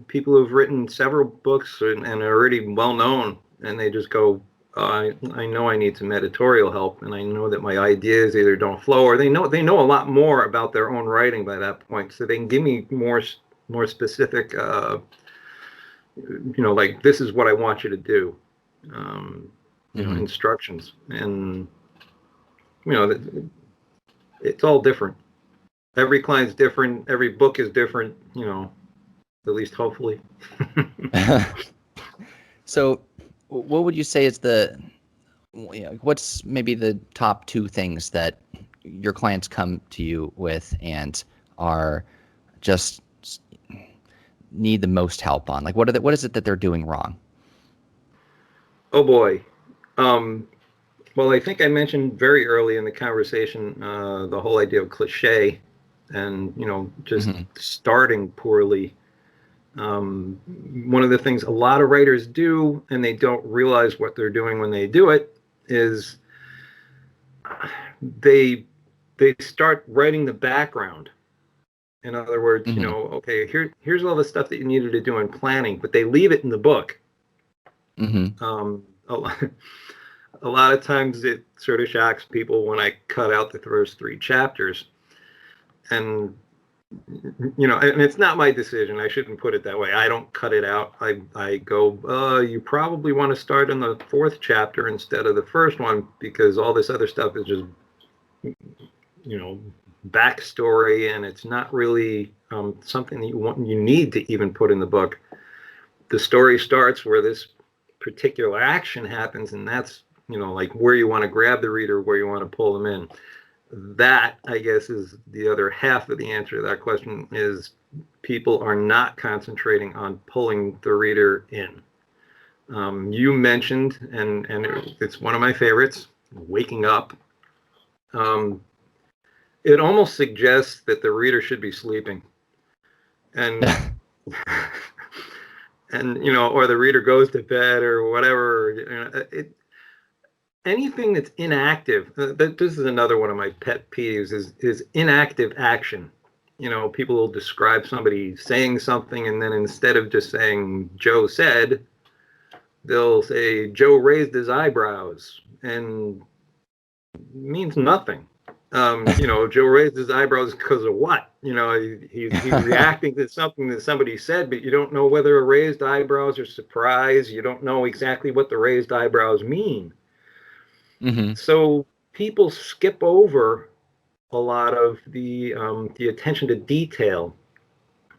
people who've written several books and are already well known, and they just go, I know I need some editorial help, and I know that my ideas either don't flow, or they know a lot more about their own writing by that point, so they can give me more specific, like, this is what I want you to do, Mm-hmm. instructions. And it's all different. Every client's different. Every book is different, at least hopefully. So what would you say is what's maybe the top two things that your clients come to you with and are just need the most help on? Like, what is it that they're doing wrong? Oh boy. Well, I think I mentioned very early in the conversation the whole idea of cliche and, just starting poorly. One of the things a lot of writers do, and they don't realize what they're doing when they do it, is they start writing the background. In other words, okay, here's all the stuff that you needed to do in planning, but they leave it in the book. A lot of times it sort of shocks people when I cut out the first 3 chapters. And, and it's not my decision. I shouldn't put it that way. I don't cut it out. I go, you probably want to start in the 4th chapter instead of the first one, because all this other stuff is just, backstory, and it's not really something that you need to even put in the book. The story starts where this particular action happens, and that's like where you want to grab the reader, where you want to pull them in. That, I guess, is the other half of the answer to that question, is people are not concentrating on pulling the reader in. You mentioned, and it's one of my favorites, waking up. It almost suggests that the reader should be sleeping. And or the reader goes to bed or whatever. Anything that's inactive, this is another one of my pet peeves, is inactive action. People will describe somebody saying something, and then instead of just saying Joe said, they'll say Joe raised his eyebrows, and it means nothing. Joe raised his eyebrows because of what? He's reacting to something that somebody said, but you don't know whether a raised eyebrows are surprise. You don't know exactly what the raised eyebrows mean. So people skip over a lot of the attention to detail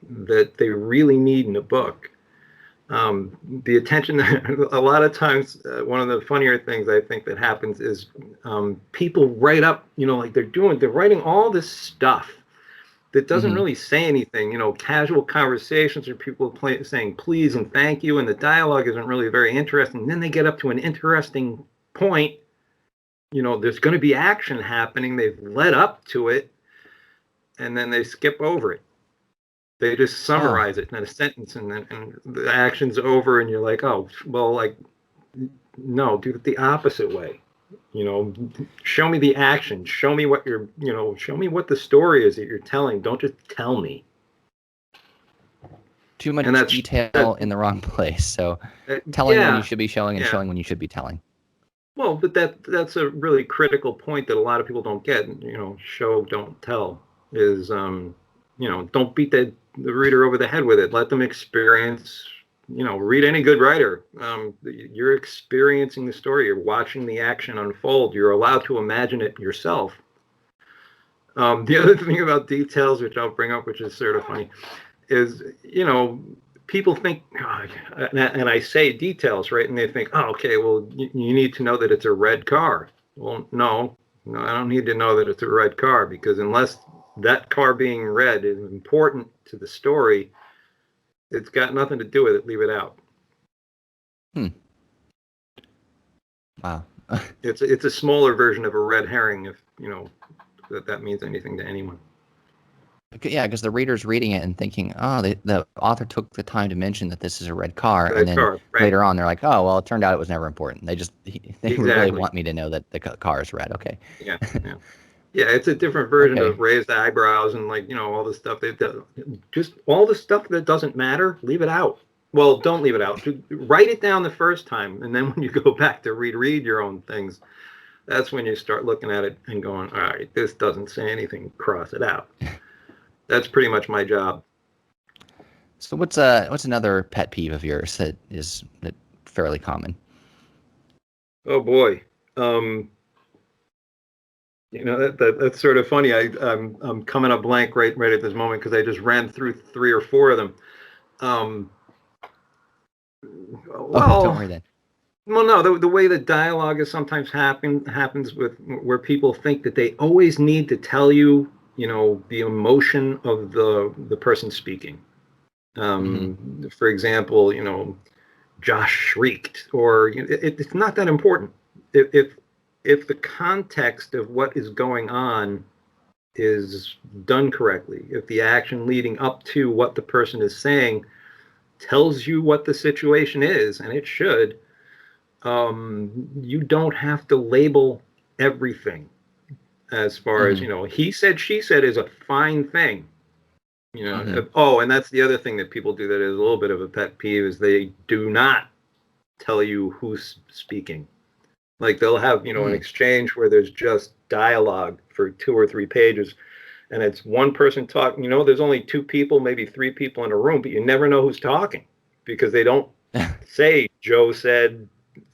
that they really need in a book. The attention, a lot of times, one of the funnier things I think that happens is people write up, like they're writing all this stuff that doesn't really say anything, casual conversations or people saying please and thank you, and the dialogue isn't really very interesting. And then they get up to an interesting point, there's going to be action happening. They've led up to it, and then they skip over it. They just summarize it in a sentence, and the action's over, and you're like, oh, well, like, no, do it the opposite way. Show me the action. Show me what show me what the story is that you're telling. Don't just tell me. Too much detail in the wrong place. So telling when you should be showing, and showing when you should be telling. Well, but that's a really critical point that a lot of people don't get. Show, don't tell is, don't beat the reader over the head with it. Let them experience, read any good writer. You're experiencing the story. You're watching the action unfold. You're allowed to imagine it yourself. The other thing about details, which I'll bring up, which is sort of funny, is, people think, and I say details, right? And they think, oh, okay, well, you need to know that it's a red car. Well, no, I don't need to know that it's a red car, because unless that car being red is important to the story, it's got nothing to do with it. Leave it out. Wow. It's a smaller version of a red herring, if that means anything to anyone. Yeah, because the reader's reading it and thinking, oh, the author took the time to mention that this is a red car, and then later on they're like, oh, well, it turned out it was never important. They really want me to know that the car is red. Okay. Yeah. Yeah, it's a different version of raised eyebrows and all the stuff just all the stuff that doesn't matter. Leave it out. Well, don't leave it out. Write it down the first time, and then when you go back to read your own things, that's when you start looking at it and going, all right, this doesn't say anything. Cross it out. That's pretty much my job. So what's another pet peeve of yours that is fairly common? Oh boy. That's sort of funny. I'm coming up blank right at this moment because I just ran through 3 or 4 of them. Oh, don't worry then. Well, no, the way that dialogue is sometimes happens with where people think that they always need to tell you, the emotion of the person speaking. For example, Josh shrieked, or it's not that important. If the context of what is going on is done correctly, if the action leading up to what the person is saying tells you what the situation is, and it should, you don't have to label everything as far as, he said, she said is a fine thing. Oh, and that's the other thing that people do that is a little bit of a pet peeve is they do not tell you who's speaking. Like they'll have, an exchange where there's just dialogue for 2 or 3 pages, and it's one person talking. There's only 2 people, maybe 3 people in a room, but you never know who's talking because they don't say Joe said,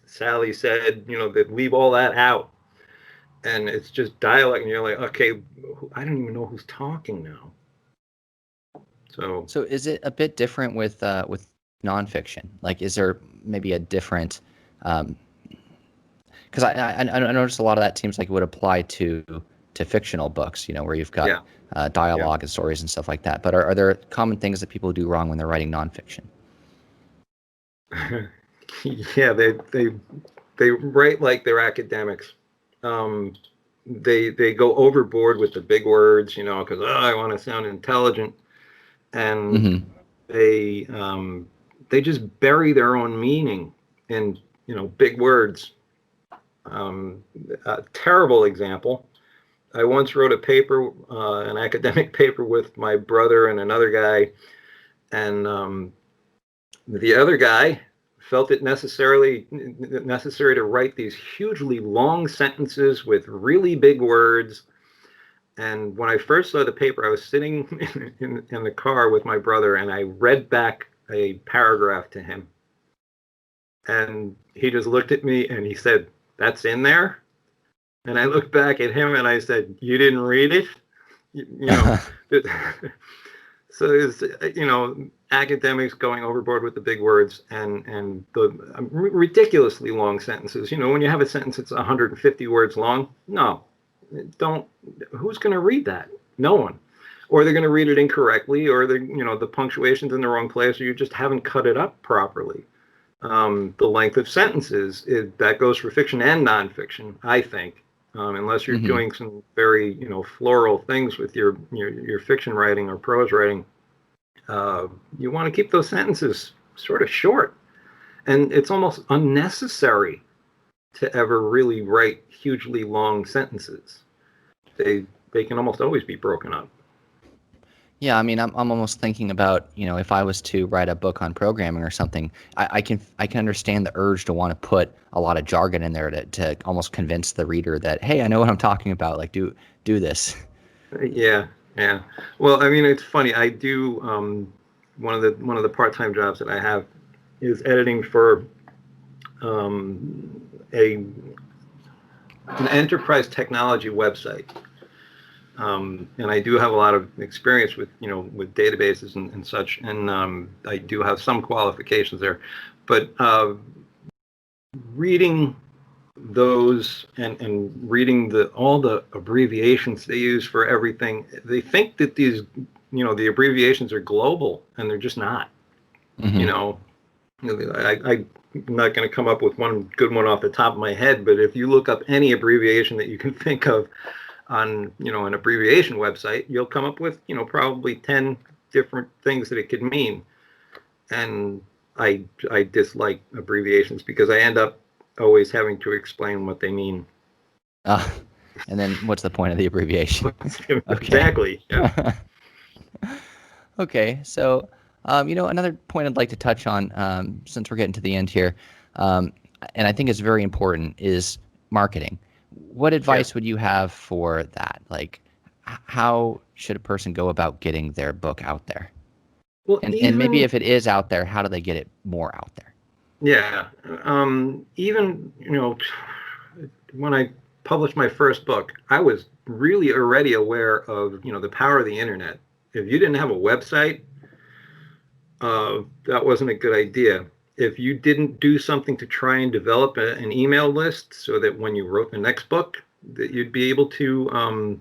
Sally said, they leave all that out. And it's just dialogue, and you're like, okay, I don't even know who's talking now. So is it a bit different with nonfiction? Like, is there maybe a different? Because I noticed a lot of that seems like it would apply to fictional books, where you've got dialogue and stories and stuff like that. But are there common things that people do wrong when they're writing nonfiction? Yeah, they write like they're academics. They go overboard with the big words, because I want to sound intelligent, and they just bury their own meaning in big words. A terrible example. I once wrote a paper, an academic paper with my brother and another guy, and the other guy felt it necessary to write these hugely long sentences with really big words. And when I first saw the paper, I was sitting in the car with my brother, and I read back a paragraph to him. And he just looked at me and he said, "That's in there?" And I looked back at him and I said, "You didn't read it?" So it's, academics going overboard with the big words and the ridiculously long sentences. When you have a sentence that's 150 words long, no, don't. Who's going to read that? No one. Or they're going to read it incorrectly, or the punctuation's in the wrong place, or you just haven't cut it up properly. The length of sentences, that goes for fiction and nonfiction, I think. Unless you're doing some very, floral things with your fiction writing or prose writing, you want to keep those sentences sort of short. And it's almost unnecessary to ever really write hugely long sentences. They can almost always be broken up. Yeah, I mean, I'm almost thinking about, if I was to write a book on programming or something, I can understand the urge to want to put a lot of jargon in there to almost convince the reader that, hey, I know what I'm talking about. Like, do this. Yeah. Well, I mean, it's funny. I do one of the part-time jobs that I have is editing for an enterprise technology website. And I do have a lot of experience with databases and such, and I do have some qualifications there. But reading those and reading all the abbreviations they use for everything, they think that these, the abbreviations are global, and they're just not. I'm not going to come up with one good one off the top of my head, but if you look up any abbreviation that you can think of on an abbreviation website, you'll come up with probably 10 different things that it could mean. And I dislike abbreviations because I end up always having to explain what they mean. And then what's the point of the abbreviation? Exactly. Yeah. Okay, so another point I'd like to touch on, since we're getting to the end here, and I think it's very important, is marketing. What advice would you have for that? Like, how should a person go about getting their book out there? Well, and maybe if it is out there, how do they get it more out there? Yeah. Even, when I published my first book, I was really already aware of, the power of the internet. If you didn't have a website, that wasn't a good idea. If you didn't do something to try and develop an email list so that when you wrote the next book, that you'd be able to,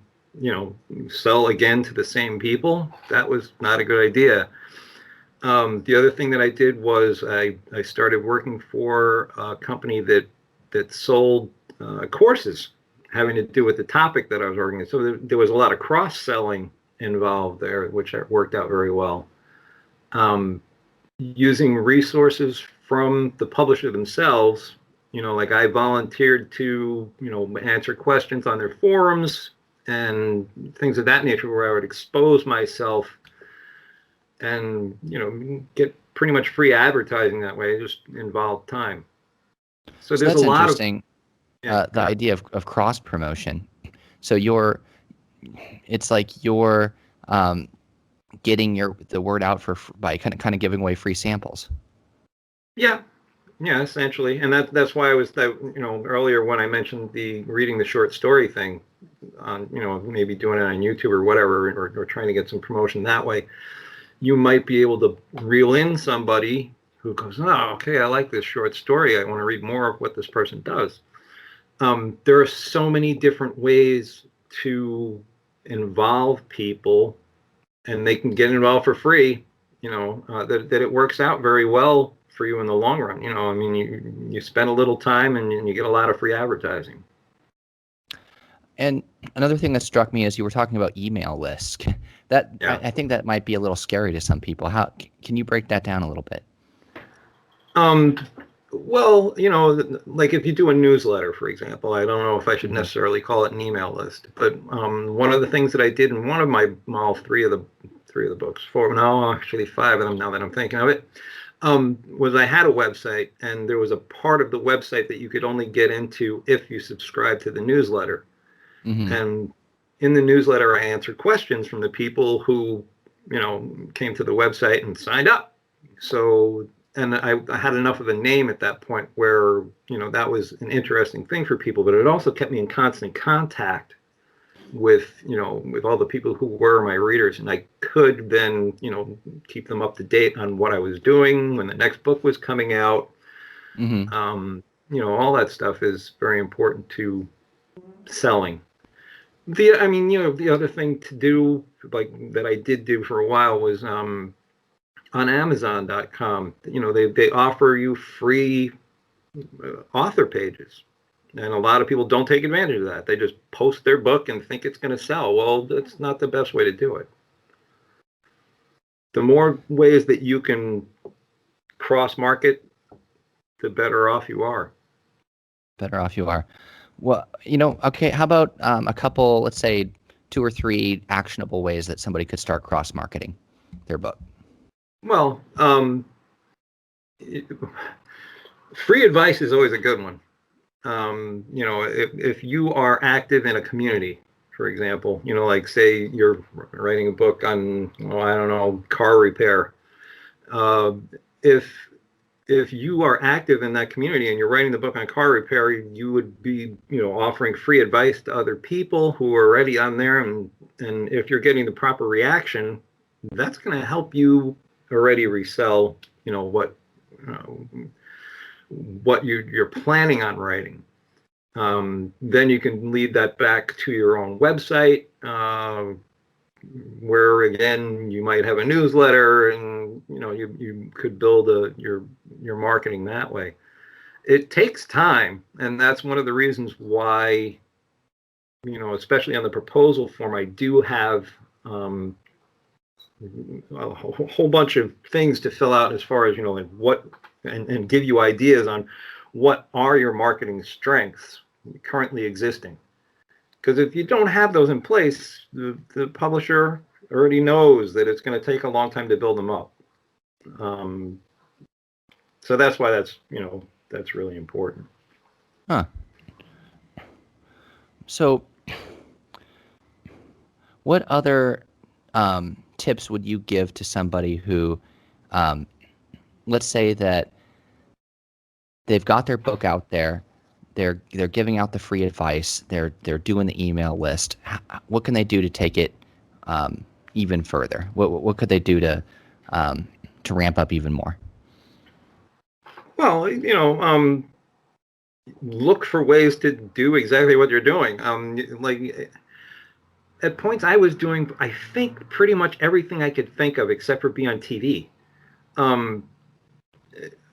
sell again to the same people, that was not a good idea. The other thing that I did was I started working for a company that sold courses having to do with the topic that I was working on. So there was a lot of cross-selling involved there, which worked out very well. Using resources from the publisher themselves, like I volunteered to, answer questions on their forums and things of that nature where I would expose myself and, get pretty much free advertising that way. It just involved time. So there's that's a lot interesting. The idea of cross promotion. So it's like you're getting the word out by kind of giving away free samples. Yeah, essentially, and that's why I was earlier when I mentioned the reading the short story thing, on maybe doing it on YouTube or whatever, or trying to get some promotion that way. You might be able to reel in somebody who goes, oh, okay, I like this short story. I want to read more of what this person does. There are so many different ways to involve people, and they can get involved for free, that it works out very well for you in the long run. I mean, you spend a little time and you get a lot of free advertising. And another thing that struck me is you were talking about email lists. I think that might be a little scary to some people. How can you break that down a little bit? Well, like if you do a newsletter, for example, I don't know if I should necessarily call it an email list, but one of the things that I did in one of my all three of the books, actually five of them now that I'm thinking of it, was I had a website, and there was a part of the website that you could only get into if you subscribed to the newsletter. Mm-hmm. And in the newsletter, I answered questions from the people who, came to the website and signed up. So, and I had enough of a name at that point where, that was an interesting thing for people, but it also kept me in constant contact with all the people who were my readers, and I could then keep them up to date on what I was doing when the next book was coming out. Mm-hmm. All that stuff is very important to selling. The other thing to do, like that I did do for a while, was on Amazon.com. They offer you free author pages. And a lot of people don't take advantage of that. They just post their book and think it's going to sell. Well, that's not the best way to do it. The more ways that you can cross-market, the better off you are. Better off you are. Well, okay, how about a couple, let's say 2 or 3 actionable ways that somebody could start cross-marketing their book? Well, free advice is always a good one. If you are active in a community, for example, like say you're writing a book on, I don't know, car repair. If you are active in that community and you're writing the book on car repair, you would be, offering free advice to other people who are already on there. And if you're getting the proper reaction, that's going to help you already resell, what you're planning on writing. Then you can lead that back to your own website, where again you might have a newsletter, and you could build your marketing that way. It takes time, and that's one of the reasons why, especially on the proposal form, I do have a whole bunch of things to fill out as far as like what, and give you ideas on what are your marketing strengths currently existing. Because if you don't have those in place, the publisher already knows that it's going to take a long time to build them up. So that's why that's really important. Huh. So what other tips would you give to somebody who, let's say that they've got their book out there, they're giving out the free advice. They're doing the email list. What can they do to take it even further? What could they do to ramp up even more? Well, look for ways to do exactly what you're doing. Like at points I was doing, I think, pretty much everything I could think of except for be on TV.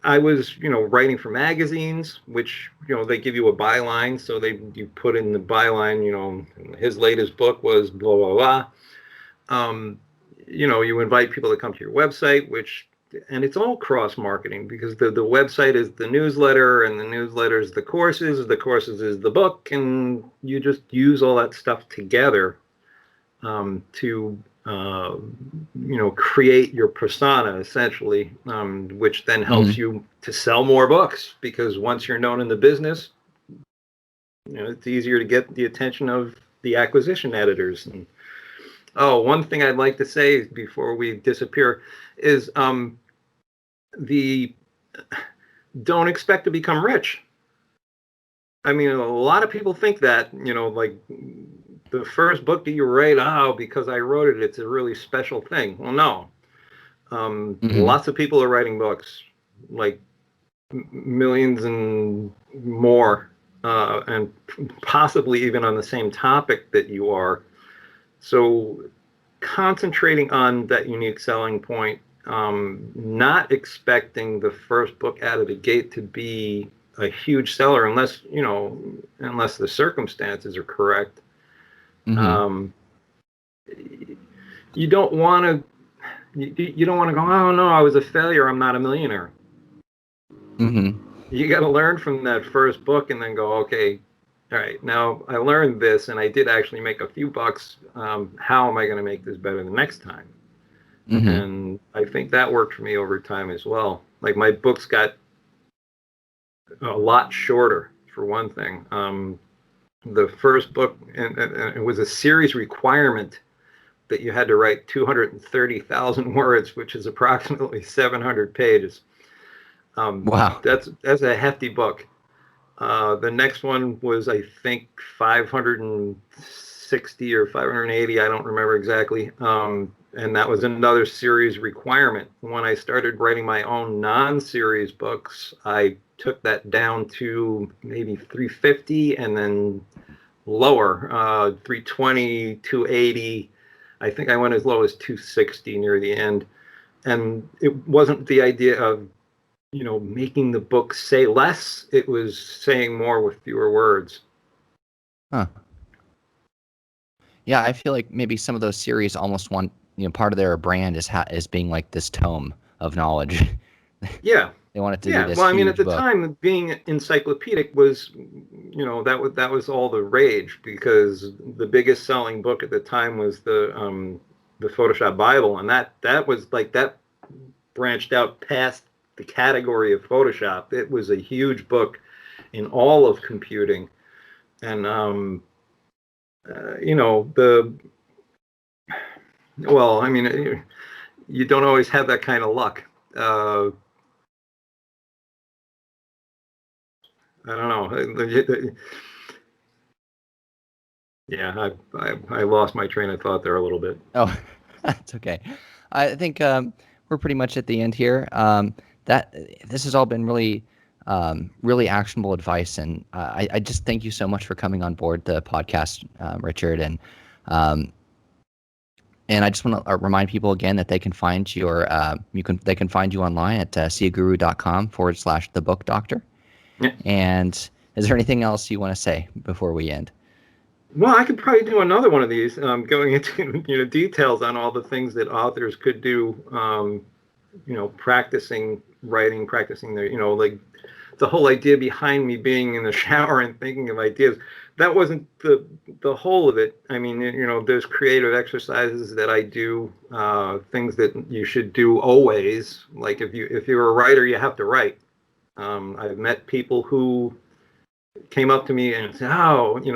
I was, writing for magazines, which, they give you a byline. So you put in the byline, his latest book was blah, blah, blah. You invite people to come to your website, and it's all cross marketing because the website is the newsletter and the newsletter is the courses is the book. And you just use all that stuff together to create your persona essentially, which then helps you to sell more books, because once you're known in the business, it's easier to get the attention of the acquisition editors. And one thing I'd like to say before we disappear is don't expect to become rich. I mean, a lot of people think that, like the first book that you write, because I wrote it, it's a really special thing. Well, no. Lots of people are writing books, like millions and more, and possibly even on the same topic that you are. So concentrating on that unique selling point, not expecting the first book out of the gate to be a huge seller unless the circumstances are correct. You don't want to go, oh no, I was a failure, I'm not a millionaire. You got to learn from that first book and then go, okay, all right, now I learned this and I did actually make a few bucks. How am I going to make this better the next time? And I think that worked for me over time as well. Like my books got a lot shorter, for one thing. The first book, and it was a series requirement that you had to write 230,000 words, which is approximately 700 pages. Wow. That's a hefty book. The next one was, I think, 560 or 580. I don't remember exactly. And that was another series requirement. When I started writing my own non-series books, I took that down to maybe 350 and then lower, 320, 280. I think I went as low as 260 near the end. And it wasn't the idea of, making the book say less. It was saying more with fewer words. Huh. Yeah, I feel like maybe some of those series almost want, part of their brand is being like this tome of knowledge. Yeah. They want it to be this Well, I mean, at the book. time, being encyclopedic was, that was all the rage, because the biggest selling book at the time was the Photoshop Bible, and that was like, that branched out past the category of Photoshop. It was a huge book in all of computing, and well, I mean, you don't always have that kind of luck. I don't know. Yeah, I lost my train of thought there a little bit. Oh, that's okay. I think we're pretty much at the end here. That this has all been really, really actionable advice, and I just thank you so much for coming on board the podcast, Richard. And I just want to remind people again that they can find they can find you online at seeaguru.com/thebookdoctor. Yeah. And is there anything else you want to say before we end? Well, I could probably do another one of these, going into details on all the things that authors could do, practicing writing, practicing their, like the whole idea behind me being in the shower and thinking of ideas. That wasn't the whole of it. I mean, there's creative exercises that I do, things that you should do always. Like if you're a writer, you have to write. I've met people who came up to me and said,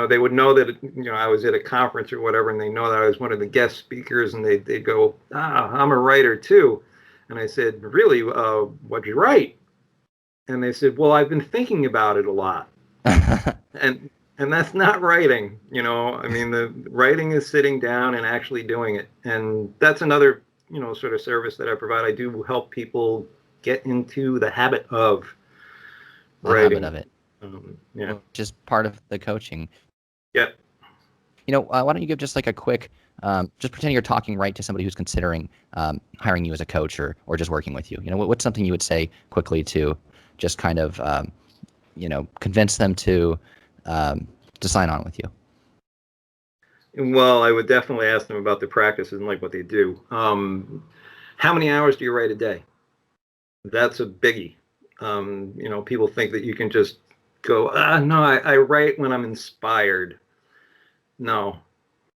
they would know that, I was at a conference or whatever, and they know that I was one of the guest speakers, and they'd go, I'm a writer too. And I said, really, what'd you write? And they said, well, I've been thinking about it a lot. And that's not writing, I mean, the writing is sitting down and actually doing it. And that's another, sort of service that I provide. I do help people get into the habit of The habit writing. of it, Yeah. which is part of the coaching. Yeah. Why don't you give just like a quick, just pretend you're talking right to somebody who's considering hiring you as a coach or just working with you. What's something you would say quickly to just kind of, convince them to sign on with you? Well, I would definitely ask them about the practices and like what they do. How many hours do you write a day? That's a biggie. People think that you can just go, no, I write when I'm inspired. No,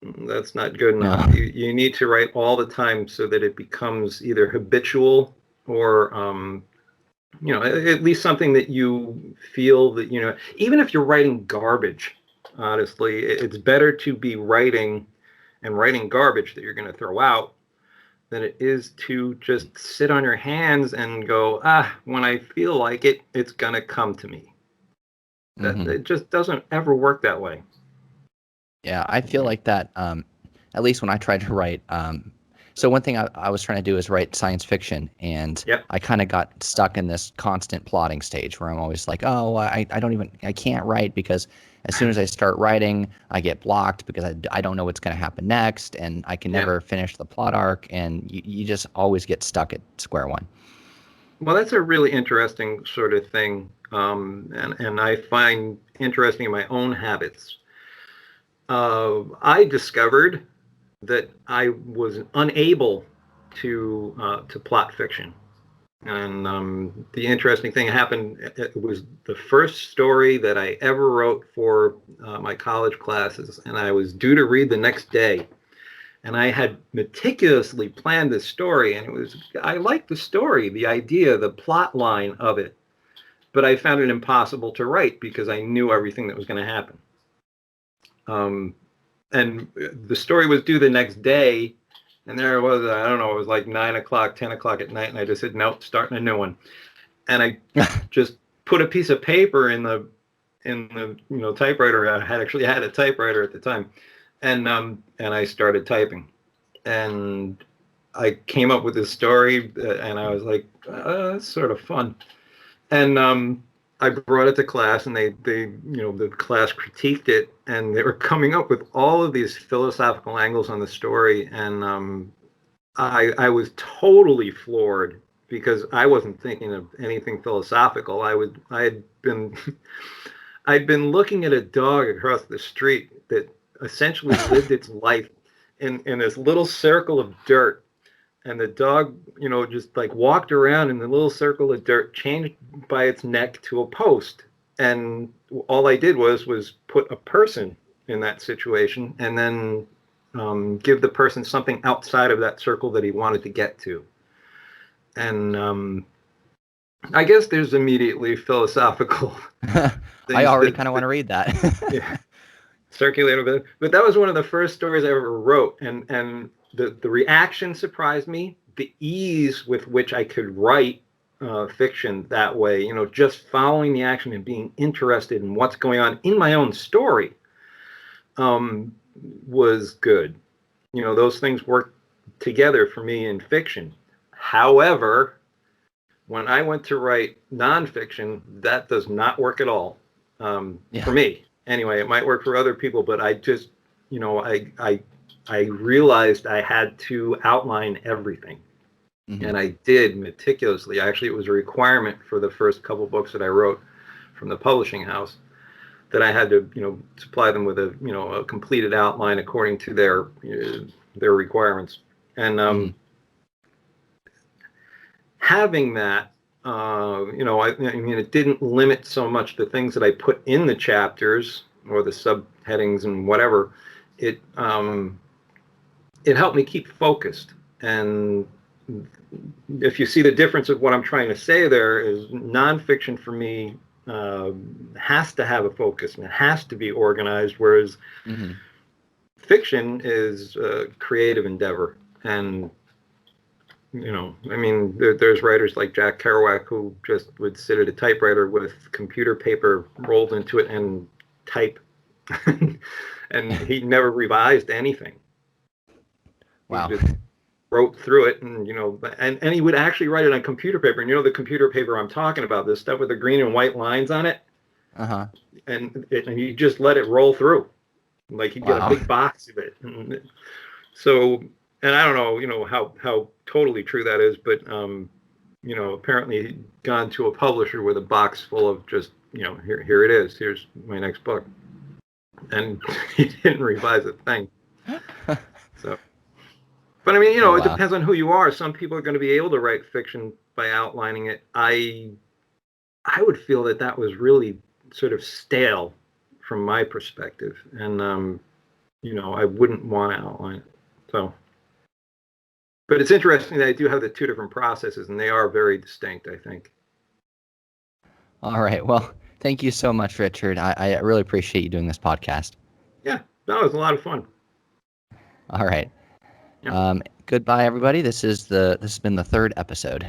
that's not good enough. No. You need to write all the time so that it becomes either habitual or, at least something that you feel that, even if you're writing garbage, honestly, it's better to be writing garbage that you're going to throw out than it is to just sit on your hands and go, when I feel like it, it's going to come to me. That it just doesn't ever work that way. Yeah, I feel like that, at least when I tried to write. So one thing I was trying to do is write science fiction, and Yep. I kind of got stuck in this constant plotting stage where I'm always like, oh, I can't write because as soon as I start writing, I get blocked because I don't know what's going to happen next, and I can never finish the plot arc, and you just always get stuck at square one. Well, that's a really interesting sort of thing, and I find interesting in my own habits. I discovered that I was unable to plot fiction. And the interesting thing happened. It was the first story that I ever wrote for my college classes, and I was due to read the next day. And I had meticulously planned this story, and I liked the story, the idea, the plot line of it, but I found it impossible to write because I knew everything that was going to happen. And the story was due the next day, and there it was, I don't know, it was like 9 o'clock, 10 o'clock at night, and I just said, nope, starting a new one. And I just put a piece of paper in the typewriter. I actually had a typewriter at the time, and I started typing, and I came up with this story, and I was like, that's sort of fun. And I brought it to class, and they the class critiqued it, and they were coming up with all of these philosophical angles on the story, and I was totally floored because I wasn't thinking of anything philosophical. I'd been I'd been looking at a dog across the street that essentially lived its life in this little circle of dirt, and the dog, just like walked around in the little circle of dirt, changed by its neck to a post. And all I did was put a person in that situation, and then give the person something outside of that circle that he wanted to get to. And I guess there's immediately philosophical I things already that kind of want to read that. yeah, circulate a bit. But that was one of the first stories I ever wrote, and the reaction surprised me. The ease with which I could write fiction that way, just following the action and being interested in what's going on in my own story, was good. Those things work together for me in fiction. However, when I went to write nonfiction, that does not work at all, for me. Anyway, it might work for other people, but I just, I realized I had to outline everything. Mm-hmm. And I did meticulously. Actually, it was a requirement for the first couple books that I wrote from the publishing house that I had to, supply them with a completed outline according to their requirements. And having that, I mean, it didn't limit so much the things that I put in the chapters or the subheadings and whatever. It helped me keep focused. And if you see the difference of what I'm trying to say, there is nonfiction for me has to have a focus and it has to be organized, whereas fiction is a creative endeavor. And I mean, there's writers like Jack Kerouac who just would sit at a typewriter with computer paper rolled into it and type, and he never revised anything. He Wow. just wrote through it, and and he would actually write it on computer paper. And the computer paper I'm talking about, this stuff with the green and white lines on it, Uh-huh. and you just let it roll through, like he'd get Wow. a big box of it. So, and I don't know, how totally true that is, but apparently he'd gone to a publisher with a box full of just, here it is. Here's my next book, and he didn't revise a thing. So, but I mean, Oh, it wow. depends on who you are. Some people are going to be able to write fiction by outlining it. I would feel that was really sort of stale from my perspective, and I wouldn't want to outline it. So, but it's interesting that I do have the two different processes, and they are very distinct, I think. All right. Well, thank you so much, Richard. I really appreciate you doing this podcast. Yeah, that was a lot of fun. All right. Yeah. Goodbye, everybody. This has been the third episode.